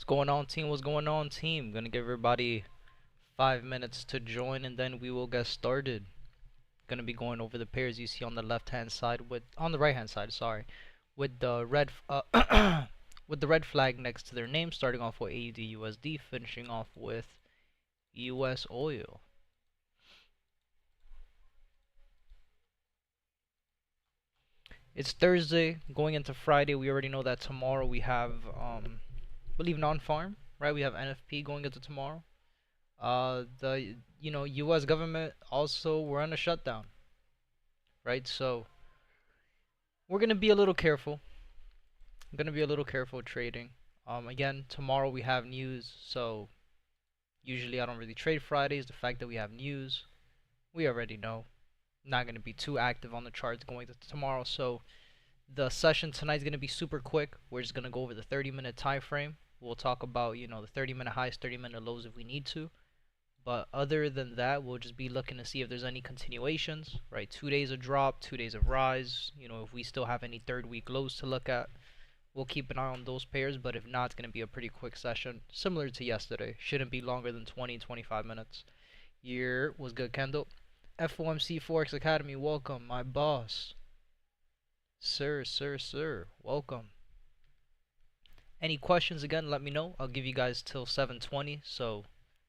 going on, team? What's going on, team? Gonna give everybody 5 minutes to join and then we will get started. Gonna be going over the pairs you see on the left hand side on the right hand side, sorry, with the red with the red flag next to their name, starting off with AUD/USD, finishing off with US oil. It's Thursday, going into Friday. We already know that tomorrow we have I believe non-farm, right? We have NFP going into tomorrow. The U.S. government also, we're on a shutdown, right? So we're gonna be a little careful. I'm gonna be a little careful trading. Again, tomorrow we have news, so usually I don't really trade Fridays. The fact that we have news, we already know. Not gonna be too active on the charts going to tomorrow. So the session tonight is gonna be super quick. We're just gonna go over the 30-minute time frame. We'll talk about the 30-minute highs, 30-minute lows if we need to. But other than that, we'll just be looking to see if there's any continuations, right? 2 days of drop, 2 days of rise. If we still have any third week lows to look at, we'll keep an eye on those pairs. But if not, it's going to be a pretty quick session, similar to yesterday. Shouldn't be longer than 20-25 minutes. Year was good, Kendall. FOMC Forex Academy, welcome, my boss. Sir, welcome. Any questions, again, let me know. I'll give you guys till 7:20, so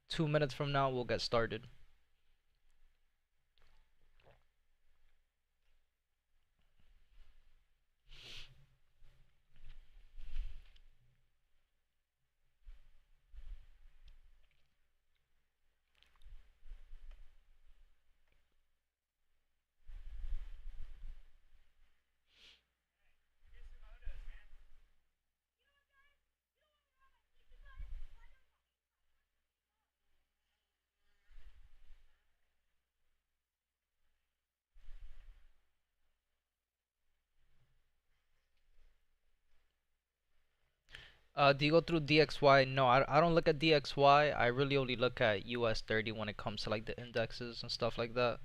2 minutes from now, we'll get started. Do you go through DXY? No, I don't look at DXY. I really only look at US 30 when it comes to like the indexes and stuff like that.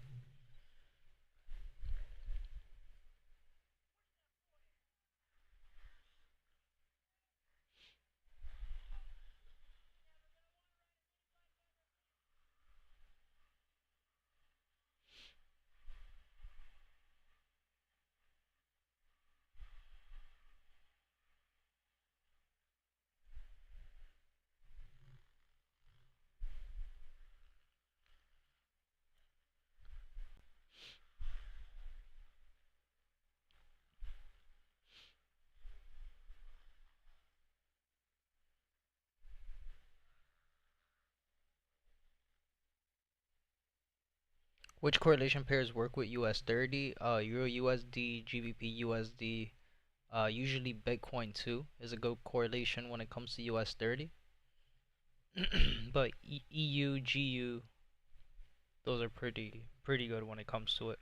Which correlation pairs work with US 30? Euro USD, GBP USD, usually Bitcoin too is a good correlation when it comes to US 30. But EU, GU, those are pretty good when it comes to it.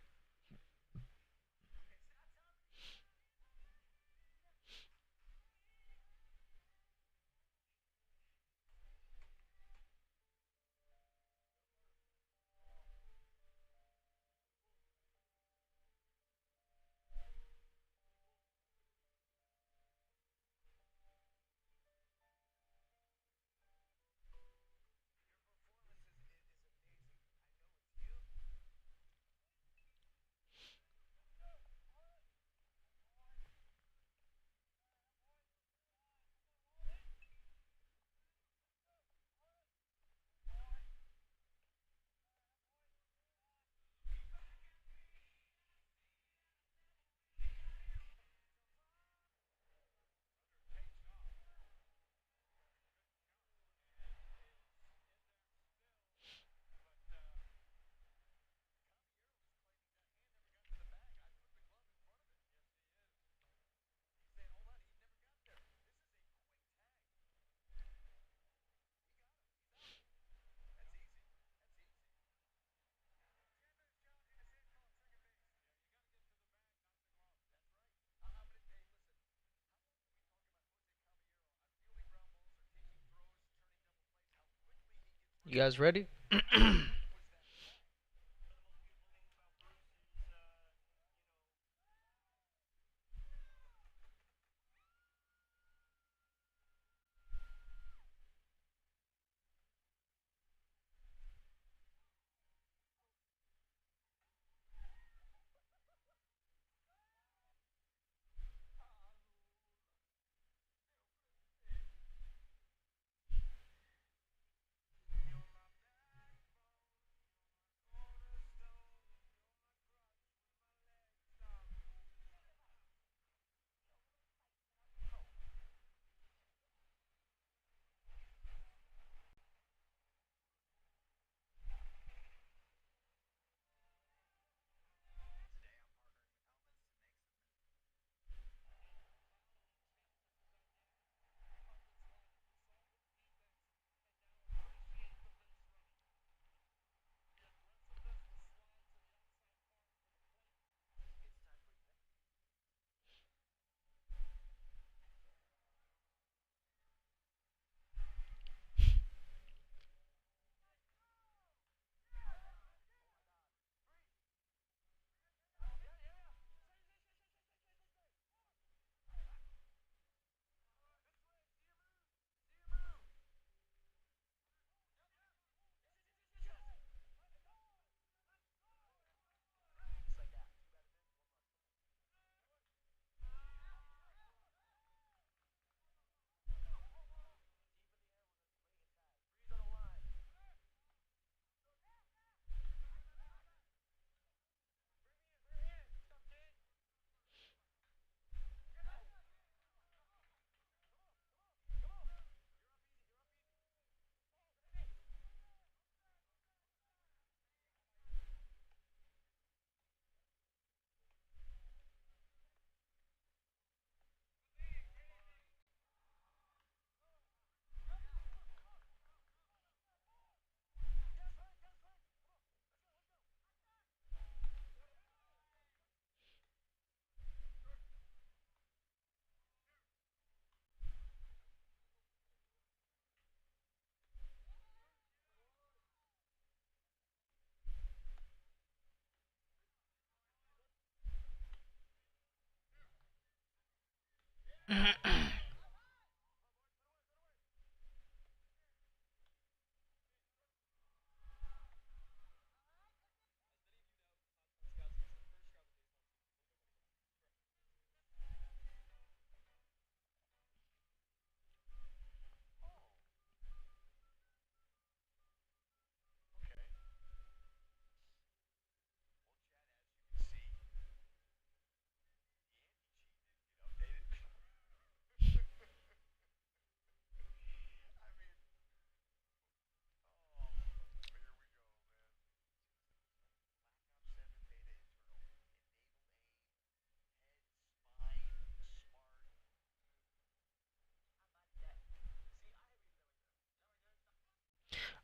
You guys ready?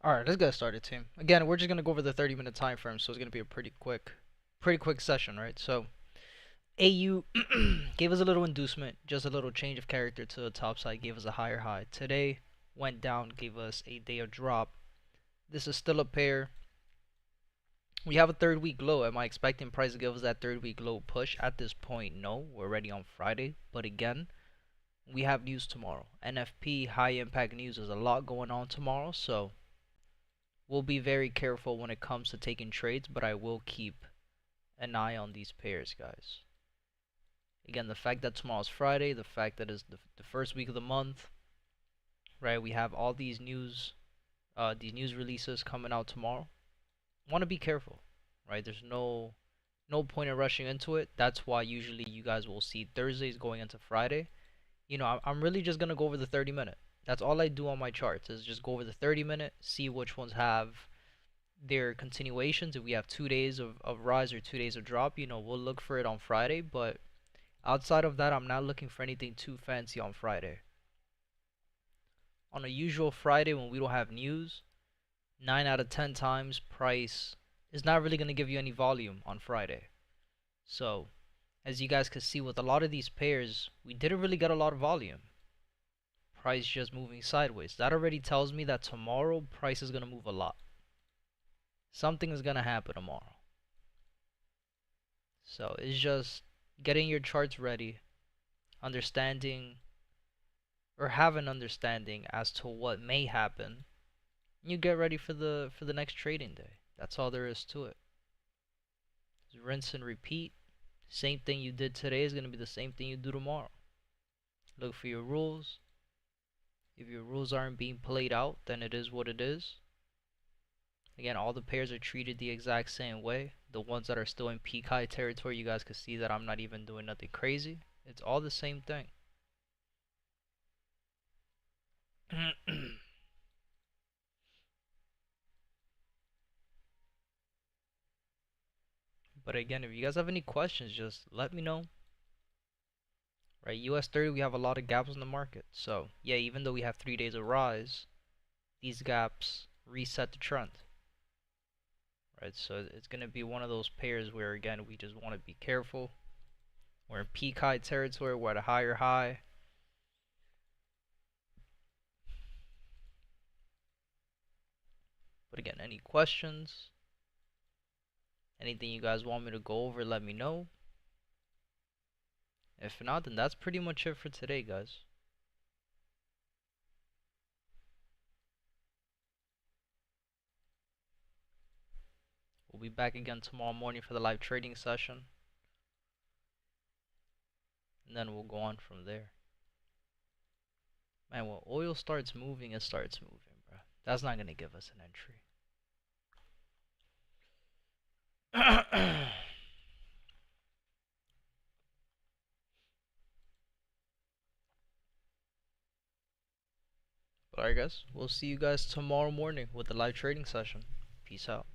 All right, let's get started, team. Again, we're just gonna go over the 30-minute time frame, so it's gonna be a pretty quick session, right? So AU gave us a little inducement, just a little change of character to the top side, gave us a higher high. Today went down, gave us a day of drop. This is still a pair. We have a third week low. Am I expecting price to give us that third week low push? At this point, no. We're already on Friday. But again, we have news tomorrow. NFP, high impact news. There's a lot going on tomorrow. So we'll be very careful when it comes to taking trades. But I will keep an eye on these pairs, guys. Again, the fact that tomorrow's Friday, the fact that it's the first week of the month, right? We have all these news releases coming out tomorrow. Want to be careful, right? There's no point in rushing into it. That's why usually you guys will see Thursdays going into Friday. You know, I'm really just gonna go over the 30-minute. That's all I do on my charts is just go over the 30-minute, see which ones have their continuations. If we have 2 days of rise or 2 days of drop, you know, we'll look for it on Friday. But outside of that, I'm not looking for anything too fancy on Friday. On a usual Friday when we don't have news, 9 out of 10 times price is not really going to give you any volume on Friday. So, as you guys can see with a lot of these pairs, we didn't really get a lot of volume. Price just moving sideways. That already tells me that tomorrow price is going to move a lot. Something is going to happen tomorrow. So, it's just getting your charts ready, understanding or have an understanding as to what may happen. You get ready for the next trading day. That's all there is to it. Just rinse and repeat. Same thing you did today is going to be the same thing you do tomorrow. Look for your rules. If your rules aren't being played out, then it is what it is. Again, all the pairs are treated the exact same way. The ones that are still in peak high territory, you guys can see that I'm not even doing nothing crazy. It's all the same thing. But again, if you guys have any questions, just let me know. Right, US 30, we have a lot of gaps in the market. So, yeah, even though we have 3 days of rise, these gaps reset the trend. Right, so it's going to be one of those pairs where, again, we just want to be careful. We're in peak high territory, we're at a higher high. But again, any questions? Anything you guys want me to go over, let me know. If not, then that's pretty much it for today, guys. We'll be back again tomorrow morning for the live trading session. And then we'll go on from there. Man, when oil starts moving, it starts moving, bro. That's not going to give us an entry. But alright, guys, we'll see you guys tomorrow morning with the live trading session. Peace out.